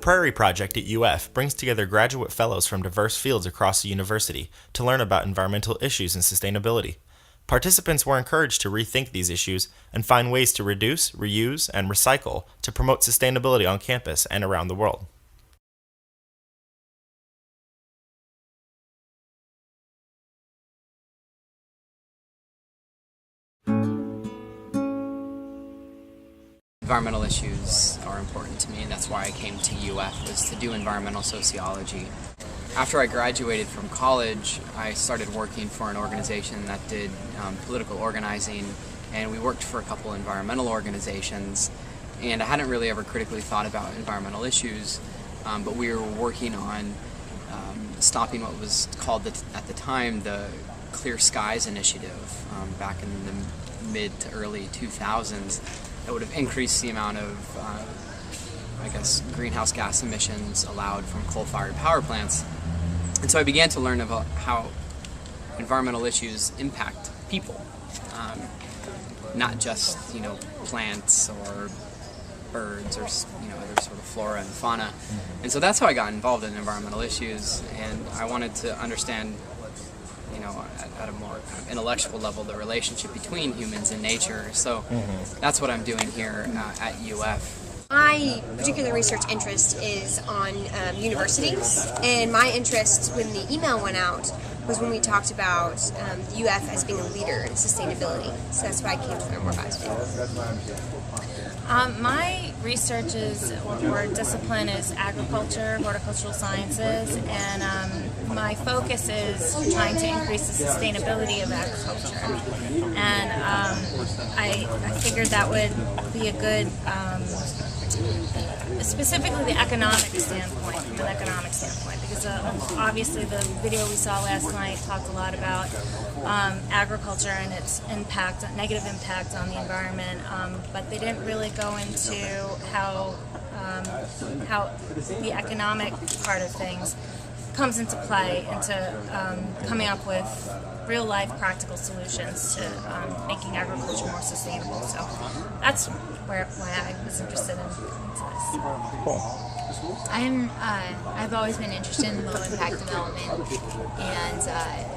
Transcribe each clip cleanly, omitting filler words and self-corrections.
Prairie project at UF brings together graduate fellows from diverse fields across the university to learn about environmental issues and sustainability. Participants were encouraged to rethink these issues and find ways to reduce, reuse, and recycle to promote sustainability on campus and around the world. Environmental issues are important to me, and that's why I came to UF, was to do environmental sociology. After I graduated from college, I started working for an organization that did political organizing, and we worked for a couple environmental organizations, and I hadn't really ever critically thought about environmental issues, but we were working on stopping what was called at the time the Clear Skies Initiative back in the mid to early 2000s. That would have increased the amount of, greenhouse gas emissions allowed from coal-fired power plants. And so I began to learn about how environmental issues impact people, not just, plants or birds or, other sort of flora and fauna. And so that's how I got involved in environmental issues, and I wanted to understand, at a more kind of intellectual level, the relationship between humans and nature. So that's what I'm doing here at UF. My particular research interest is on universities, and my interest when the email went out was when we talked about UF as being a leader in sustainability. So that's what I came to learn more about today. My research or discipline is agriculture, horticultural sciences, and my focus is trying to increase the sustainability of agriculture. And I figured that would be a good, specifically the economic standpoint, from an economic standpoint, because obviously the video we saw last night talked a lot about agriculture and its impact, negative impact on the environment, but they didn't really go into how the economic part of things comes into play, into coming up with real-life practical solutions to making agriculture more sustainable. So that's why I was interested in this. Cool. I've always been interested in low impact development, and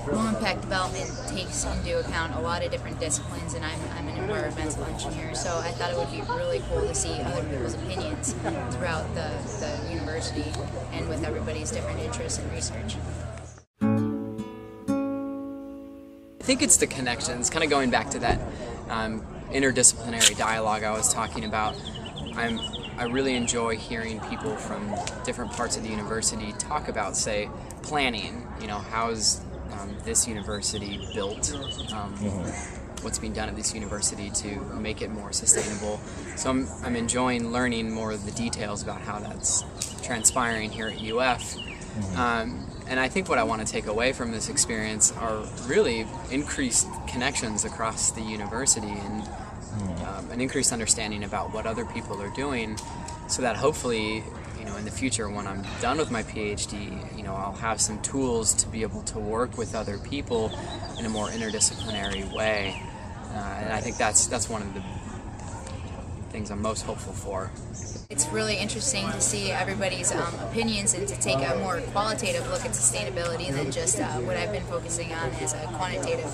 low impact development takes into account a lot of different disciplines, and I'm an environmental engineer, so I thought it would be really cool to see other people's opinions throughout the university and with everybody's different interests and research. I think it's the connections, kind of going back to that interdisciplinary dialogue I was talking about. I really enjoy hearing people from different parts of the university talk about, say, planning. How's this university built? What's being done at this university to make it more sustainable? So I'm enjoying learning more of the details about how that's transpiring here at UF. And I think what I want to take away from this experience are really increased connections across the university and an increased understanding about what other people are doing, so that hopefully, in the future when I'm done with my PhD, I'll have some tools to be able to work with other people in a more interdisciplinary way. And I think that's one of the things I'm most hopeful for. It's really interesting to see everybody's opinions and to take a more qualitative look at sustainability than just what I've been focusing on as a quantitative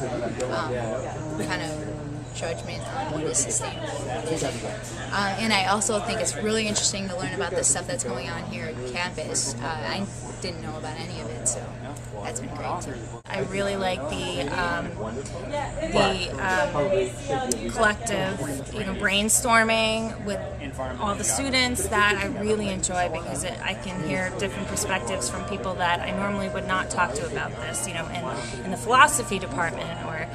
kind of judgment on what is sustainable and what isn't. And I also think it's really interesting to learn about the stuff that's going on here at campus. I didn't know about any of it, so that's been great too. I really like the collective, brainstorming with all the students. That I really enjoy, because I can hear different perspectives from people that I normally would not talk to about this. In the philosophy department, or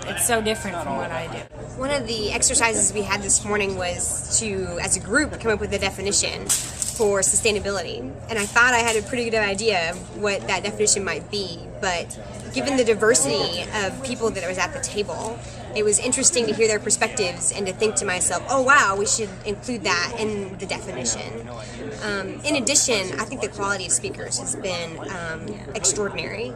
it's so different from what I do. One of the exercises we had this morning was to, as a group, come up with a definition for sustainability. And I thought I had a pretty good idea of what that definition might be. but given the diversity of people that was at the table, it was interesting to hear their perspectives and to think to myself, oh wow, we should include that in the definition. In addition, I think the quality of speakers has been extraordinary.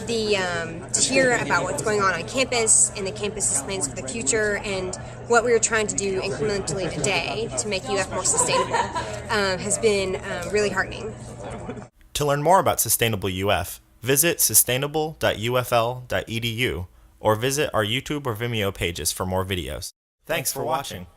To hear about what's going on campus and the campus's plans for the future and what we were trying to do incrementally today to make UF more sustainable has been really heartening. To learn more about Sustainable UF, visit sustainable.ufl.edu or visit our YouTube or Vimeo pages for more videos. Thanks for watching.